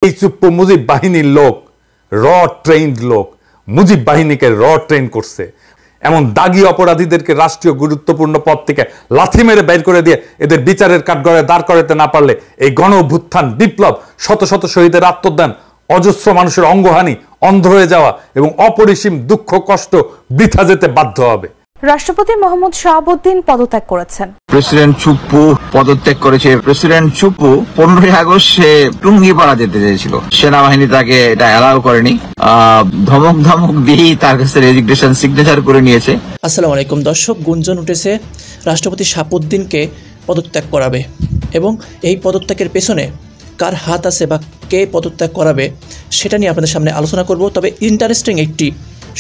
এই চুপ্পু মুজিব বাহিনীর লোক, র ট্রেন্ড লোক, মুজিব বাহিনীকে র ট্রেন করছে। এমন দাগী অপরাধীদেরকে রাষ্ট্রীয় গুরুত্বপূর্ণ পদ থেকে লাথি মেরে বের করে দিয়ে এদের বিচারের কাঠগড়ায় দাঁড় করাতে না পারলে এই গণ অভ্যুত্থান, বিপ্লব, শত শত শহীদের আত্মদান, অজস্র মানুষের অঙ্গহানি, অন্ধ হয়ে যাওয়া এবং অপরিসীম দুঃখ কষ্ট বৃথা যেতে বাধ্য হবে। রাষ্ট্রপতি মোহাম্মদ শাহাবুদ্দিন পদত্যাগ করেছেন। প্রেসিডেন্ট চুপ্পু পদত্যাগ করেছে। প্রেসিডেন্ট চুপ্পু 15 আগস্ট সে টুঙ্গিপাড়া যেতে চেয়েছিল, সেনাবাহিনী তাকে এটা অ্যালাউ করেনি। ধমক দিয়েই তার কাছে রেজিগনেশন সিগনেচার করে নিয়েছে। আসসালামু আলাইকুম দর্শক, গুঞ্জন উঠেছে রাষ্ট্রপতি শাহাবুদ্দিনকে পদত্যাগ করাবে এবং এই পদত্যাগের পেছনে কার হাত আছে বা কে পদত্যাগ করাবে সেটা নিয়ে আপনাদের সামনে আলোচনা করব। তবে ইন্টারেস্টিং একটি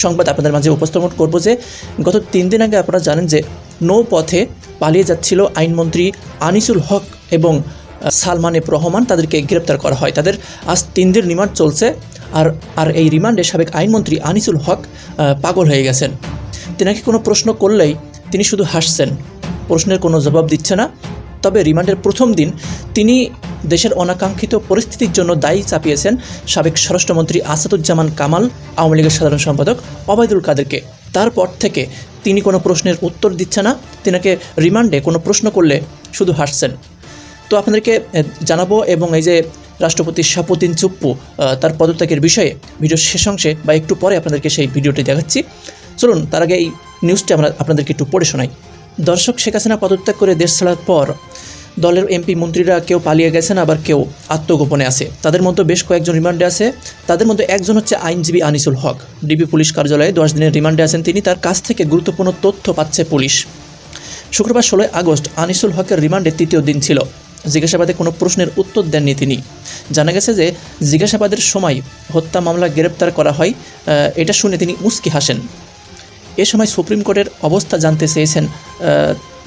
সংবাদ আপনাদের মাঝে উপস্থাপন করব যে গত 3 দিন আগে আপনারা জানেন যে নৌপথে পালিয়ে যাচ্ছিল আইনমন্ত্রী আনিসুল হক এবং সালমান এফ রহমান, তাদেরকে গ্রেপ্তার করা হয়। তাদের আজ 3 দিন রিমান্ড চলছে। আর এই রিমান্ডে সাবেক আইনমন্ত্রী আনিসুল হক পাগল হয়ে গেছেন। তিনাকে কোনো প্রশ্ন করলেই তিনি শুধু হাসছেন, প্রশ্নের কোনো জবাব দিচ্ছে না। তবে রিমান্ডের প্রথম দিন তিনি দেশের অনাকাঙ্ক্ষিত পরিস্থিতির জন্য দায়ী চাপিয়েছেন সাবেক স্বরাষ্ট্রমন্ত্রী আসাদুজ্জামান কামাল, আওয়ামী লীগের সাধারণ সম্পাদক ওবায়দুল কাদেরকে। তারপর থেকে তিনি কোনো প্রশ্নের উত্তর দিচ্ছে না, তিনাকে রিমান্ডে কোনো প্রশ্ন করলে শুধু হাসছেন। তো আপনাদেরকে জানাবো এবং এই যে রাষ্ট্রপতি শাহাবুদ্দিন চুপ্পু তার পদত্যাগের বিষয়ে ভিডিওর শেষ অংশে বা একটু পরে আপনাদেরকে সেই ভিডিওটি দেখাচ্ছি। চলুন তার আগে এই নিউজটি আমরা আপনাদেরকে একটু পড়ে শোনাই। দর্শক, শেখ হাসিনা পদত্যাগ করে দেশ ছাড়ার পর দলের এমপি মন্ত্রীরা কেউ পালিয়ে গেছেন, আবার কেউ আত্মগোপনে আছে। তাদের মধ্যে বেশ কয়েকজন রিমান্ডে আছে। তাদের মধ্যে একজন হচ্ছে আইনজীবী আনিসুল হক। ডিবি পুলিশ কার্যালয়ে 10 দিনের রিমান্ডে আছেন তিনি। তার কাছ থেকে গুরুত্বপূর্ণ তথ্য পাচ্ছে পুলিশ। শুক্রবার 16 আগস্ট আনিসুল হকের রিমান্ডের 3য় দিন ছিল। জিজ্ঞাসাবাদে কোনো প্রশ্নের উত্তর দেননি তিনি। জানা গেছে যে জিজ্ঞাসাবাদের সময় হত্যা মামলা গ্রেপ্তার করা হয়, এটা শুনে তিনি মুচকি হাসেন। এ সময় সুপ্রিম কোর্টের অবস্থা জানতে চেয়েছেন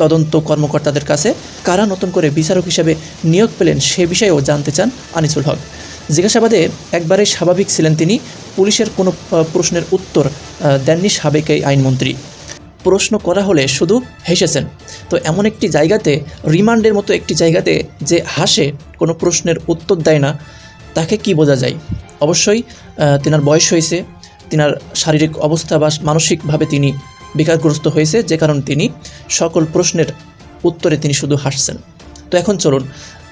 তদন্ত কর্মকর্তাদের কাছে। কারা নতুন করে বিচারক হিসেবে নিয়োগ পেলেন সে বিষয়েও জানতে চান আনিসুল হক। জিজ্ঞাসাবাদে একবারে স্বাভাবিক ছিলেন তিনি। পুলিশের কোনো প্রশ্নের উত্তর দেননি সাবেক এই আইনমন্ত্রী। প্রশ্ন করা হলে শুধু হেসেছেন। তো এমন একটি জায়গাতে, রিমান্ডের মতো একটি জায়গাতে যে হাসে, কোনো প্রশ্নের উত্তর দেয় না, তাকে কি বোঝা যায়? অবশ্যই তেনার বয়স হয়েছে, তেনার শারীরিক অবস্থা বা মানসিকভাবে তিনি বিকারগ্রস্ত হয়েছে, যে কারণে তিনি সকল প্রশ্নের উত্তরে তিনি শুধু হাসছেন। তো এখন চলুন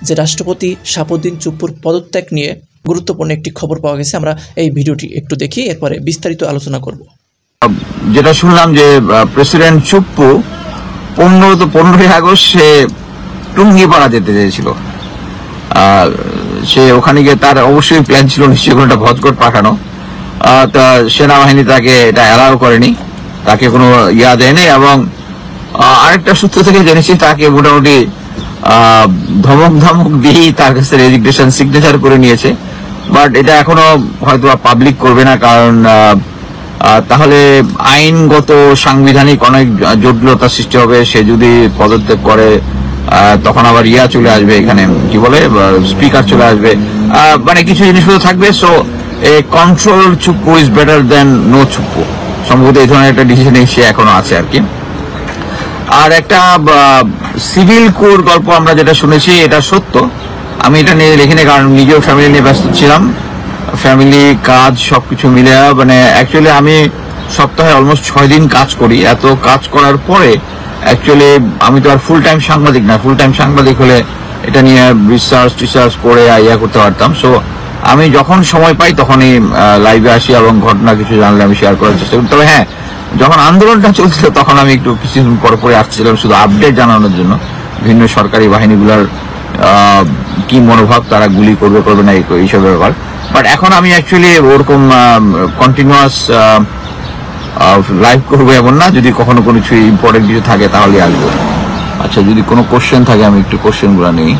যে রাষ্ট্রপতি শাহাবুদ্দিন চুপ্পুর পদত্যাগ নিয়ে গুরুত্বপূর্ণ একটি খবর পাওয়া গেছে, আমরা এই ভিডিওটি একটু দেখি, এরপরে বিস্তারিত আলোচনা করব। যেটা শুনলাম যে প্রেসিডেন্ট চুপ্পু 15 আগস্ট সে টুঙ্গিপাড়া যেতে চেয়েছিল। সে ওখানে গিয়ে তার অবশ্যই প্ল্যান ছিল নিশ্চয়ই কোনটা ভজকট পাঠানো। তা সেনাবাহিনী তাকে এটা অ্যালাউ করেনি, তাকে কোনো দেয়নি। এবং আরেকটা সূত্র থেকে জেনেছি তাকে মোটামুটি ধমক দিয়েই তার কাছে রেজিগনেশন সিগনেচার করে নিয়েছে। বাট এটা এখনো হয়তো পাবলিক করবে না, কারণ তাহলে আইনগত সাংবিধানিক অনেক জটিলতা সৃষ্টি হবে। সে যদি পদত্যাগ করে তখন আবার চলে আসবে, এখানে কি বলে স্পিকার চলে আসবে, মানে কিছু জিনিসপত্র থাকবে। সো এ কন্ট্রোল চুপ্পু ইজ বেটার দেন নো চুপ্পু, সম্ভবত এই ধরনের একটা ডিসিশনে সে এখনো আছে আর কি। আর একটা সিভিল কোর গল্প আমরা যেটা শুনেছি এটা সত্য। আমি এটা নিয়ে লিখিনি, কারণ নিজেও ফ্যামিলি নিয়ে ব্যস্ত ছিলাম। ফ্যামিলি, কাজ সবকিছু মিলে মানে অ্যাকচুয়ালি আমি সপ্তাহে অলমোস্ট 6 দিন কাজ করি। এত কাজ করার পরে অ্যাকচুয়ালি আমি তো আর ফুল টাইম সাংবাদিক না। ফুল টাইম সাংবাদিক হলে এটা নিয়ে রিসার্চ করে করতে পারতাম। সো আমি যখন সময় পাই তখনই লাইভে আসি এবং ঘটনা কিছু জানলে আমি শেয়ার করার চেষ্টা করি। তবে হ্যাঁ, যখন আন্দোলনটা চলছিল তখন আমি একটু কিছুদিন পরে আসছিলাম শুধু আপডেট জানানোর জন্য, ভিন্ন সরকারি বাহিনীগুলোর কি মনোভাব, তারা গুলি করবে না এইসব ব্যাপার। বাট এখন আমি অ্যাকচুয়ালি ওরকম কন্টিনিউয়াস লাইভ করবো এমন না। যদি কখনো কোনো কিছু ইম্পর্টেন্ট কিছু থাকে তাহলে আসবো। আচ্ছা, যদি কোনো কোশ্চেন থাকে আমি একটু কোশ্চেনগুলো নিই।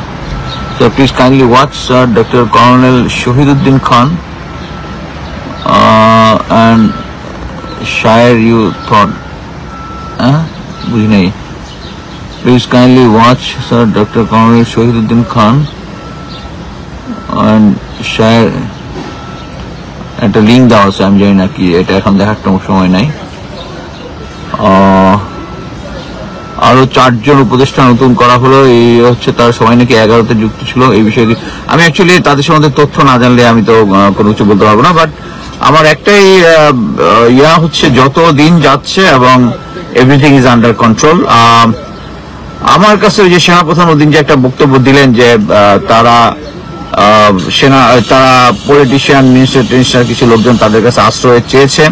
So please kindly watch Dr. Colonel Shahiduddin Khan and share you thought. বুঝি নাই। Please kindly watch Sir Dr. Colonel Shahiduddin Khan and share. একটা লিঙ্ক দেওয়া আছে, আমি জানি না কি এটা, এখন দেখার সময় নাই। আরো 4 জন উপদেষ্টা নতুন করা হলো। এই হচ্ছে তার সবাই নাকি 11তে যুক্ত ছিল। এই বিষয়ে আমি অ্যাকচুয়ালি তাদের সম্বন্ধে তথ্য না জানলে আমি তো কোনো কিছু বলতে পারবো না। বাট আমার একটাই হচ্ছে যত দিন যাচ্ছে এবং এভরিথিং ইজ আন্ডার কন্ট্রোল। আমার কাছে ওই যে সেনাপ্রধান ওদিন যে একটা বক্তব্য দিলেন যে তারা পলিটিশিয়ান মিনিস্টার কিছু লোকজন তাদের কাছে আশ্রয় চেয়েছে,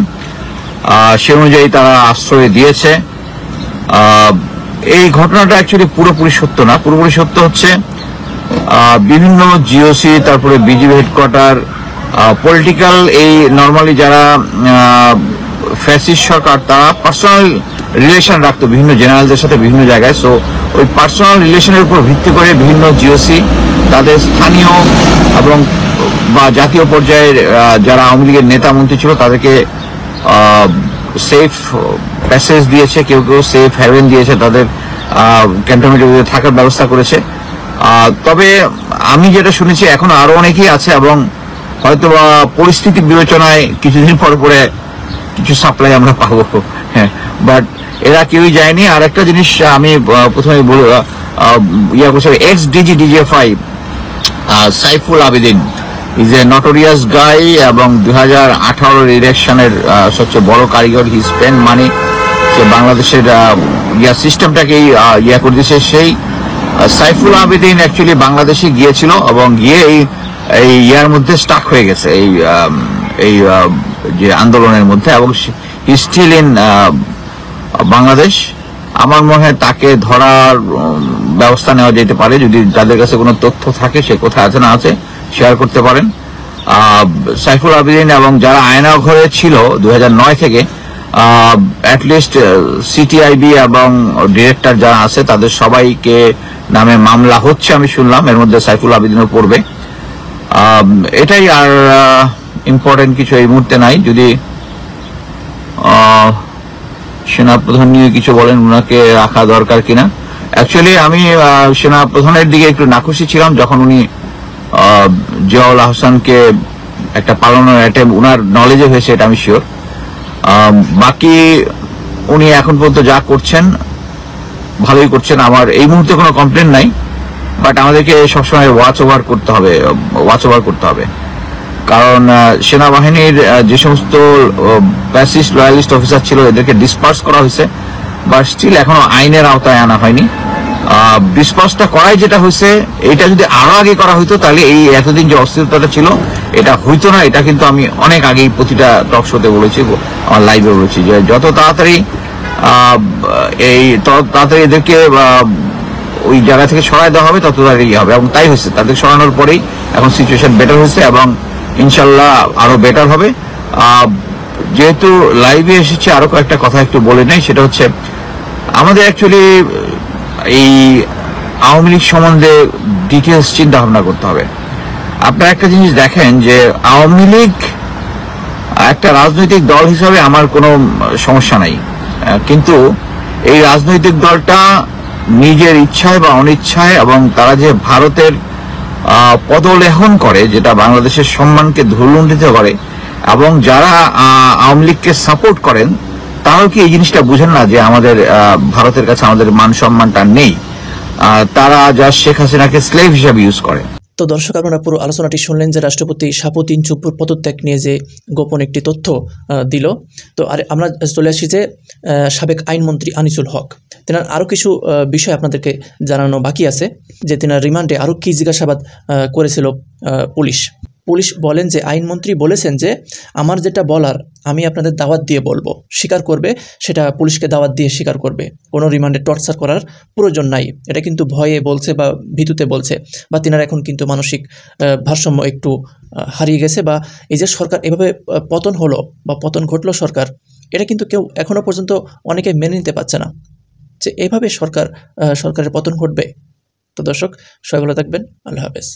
সে অনুযায়ী তারা আশ্রয় দিয়েছে। এই ঘটনাটা অ্যাকচুয়ালি পুরোপুরি সত্য না। পুরোপুরি সত্য হচ্ছে বিভিন্ন জিওসি, তারপরে বিজিবি হেডকোয়ার্টার, পলিটিক্যাল এই নর্মালি যারা ফ্যাসিস্ট সরকার তারা পার্সোনাল রিলেশন রাখতো বিভিন্ন জেনারেলদের সাথে বিভিন্ন জায়গায়। সো ওই পার্সোনাল রিলেশনের উপর ভিত্তি করে বিভিন্ন জিওসি তাদের স্থানীয় এবং বা জাতীয় পর্যায়ের যারা আওয়ামী লীগের নেতা মন্ত্রী ছিল তাদেরকে সেফ প্যাসেজ দিয়েছে, কেউ কেউ সেফ হ্যাভেন দিয়েছে, তাদের ক্যান্টনমেন্টে থাকার ব্যবস্থা করেছে। তবে আমি যেটা শুনেছি এখন আরো অনেকেই আছে এবং হয়তো পরিস্থিতি বিবেচনায় কিছুদিন পরে পরে কিছু সাপ্লাই আমরা পাবো। হ্যাঁ, বাট এরা কেউই যায়নি। আর একটা জিনিস আমি প্রথমে করছি, ex DG DGFI Saiful Abedin is a notorious guy এবং 2018 ইলেকশনের সবচেয়ে বড় কারিগর। হি স্পেন্ড মানি, সে বাংলাদেশের সিস্টেমটাকেই করে দিয়েছে। সেই সাইফুল আবেদিন অ্যাকচুয়ালি বাংলাদেশে গিয়েছিল এবং গিয়ে এই ইয়ার মধ্যে স্টাক হয়ে গেছে এই যে আন্দোলনের মধ্যে, এবং হি স্টিল ইন বাংলাদেশ। আমার মনে হয় তাকে ধরার ব্যবস্থা নেওয়া যেতে পারে যদি তাদের কাছে কোনো তথ্য থাকে, সে কোথায় আছে না আছে শেয়ার করতে পারেন। সাইফুল আবেদিন এবং যারা আয়না ঘরে ছিল 2009 থেকে অ্যাটলিস্ট সিটিআইবি এবং ডিরেক্টর যারা আছে তাদের সবাইকে নামে মামলা হচ্ছে আমি শুনলাম, এর মধ্যে সাইফুল আবেদিনও পড়বে। এটাই, আর ইম্পর্টেন্ট কিছু এই মুহূর্তে নাই। যদি সেনাপ্রধান নিয়ে কিছু বলেন, ওনাকে রাখা দরকার কিনা। অ্যাকচুয়ালি আমি সেনাপ্রধানের দিকে একটু নাখুশি ছিলাম যখন উনি জিয়াউল আহসানকে একটা পালানোর অ্যাটেম্প উনার নলেজে হয়েছে, এটা আমি শিওর। বাকি উনি এখন পর্যন্ত যা করছেন ভালোই করছেন, আমার এই মুহূর্তে কোনো কমপ্লেন নাই। বাট আমাদেরকে সবসময় ওয়াচ ওভার করতে হবে, কারণ সেনাবাহিনীর যে সমস্ত প্যাসিস্ট লয়ালিস্ট অফিসার ছিল এদেরকে ডিসপার্স করা হয়েছে, বাট স্টিল এখনো আইনের আওতায় আনা হয়নি। ডিসপার্সটা করাই যেটা হয়েছে, এটা যদি আরো আগে করা হইতো তাহলে এই এতদিন যে অস্থিরতাটা ছিল এটা হইতো না। এটা কিন্তু আমি অনেক আগেই প্রতিটা টক শোতে বলেছি, আমার লাইভে বলেছি যে যত তাড়াতাড়ি এদেরকে ওই জায়গা থেকে সরাই দেওয়া হবে তত তাড়াতাড়ি হবে, এবং তাই হয়েছে। তাদের সরানোর পরেই এখন সিচুয়েশন বেটার হয়েছে এবং ইনশাল্লাহ আরো বেটার হবে। যেহেতু লাইভে এসেছে আরো কয়েকটা কথা একটু বলে নেই, সেটা হচ্ছে আমাদের অ্যাকচুয়ালি এই আওয়ামী লীগ সম্বন্ধে ডিটেলস চিন্তা ভাবনা করতে হবে। আপনারা একটা জিনিস দেখেন যে আওয়ামী লীগ একটা রাজনৈতিক দল হিসাবে আমার কোনো সমস্যা নাই, কিন্তু এই রাজনৈতিক দলটা নিজের ইচ্ছায় বা অনিচ্ছায় এবং তারা যে ভারতের পদলেহন করে, যেটা বাংলাদেশের সম্মানকে ধুলুণ্ঠিত করে, এবং যারা আওয়ামী লীগকে সাপোর্ট করেন তারাও কি এই জিনিসটা বুঝেন না যে আমাদের ভারতের কাছে আমাদের মান সম্মানটা নেই, তারা যা শেখ হাসিনাকে স্লেভ হিসাবে ইউজ করে। তো দর্শক, আপনারা পুরো আলোচনাটি শুনলেন যে রাষ্ট্রপতি শাহাবুদ্দিন চুপ্পুর পদত্যাগ নিয়ে যে গোপন একটি তথ্য দিল। তো আর আমরা চলে আসি যে সাবেক আইনমন্ত্রী আনিসুল হক, তেনার আরও কিছু বিষয় আপনাদেরকে জানানো বাকি আছে, যে তেনার রিমান্ডে আরও কী জিজ্ঞাসাবাদ করেছিল পুলিশ বলেন যে আইনমন্ত্রী বলেছেন যে আমার যেটা বলার আমি আপনাদের দাওয়াত দিয়ে বলবো, স্বীকার করবে সেটা পুলিশকে দাওয়াত দিয়ে স্বীকার করবে, কোনো রিমান্ডে টর্চার করার প্রয়োজন নাই। এটা কিন্তু ভয়ে বলছে বা ভীতুতে বলছে, বা তেনার এখন কিন্তু মানসিক ভারসাম্য একটু হারিয়ে গেছে, বা এই যে সরকার এভাবে পতন হলো বা পতন ঘটলো সরকার, এটা কিন্তু কেউ এখনও পর্যন্ত অনেকে মেনে নিতে পারছে না যে এভাবে সরকারের পতন ঘটবে। তো দর্শক, সবাই ভালো থাকবেন, আল্লাহ হাফেজ।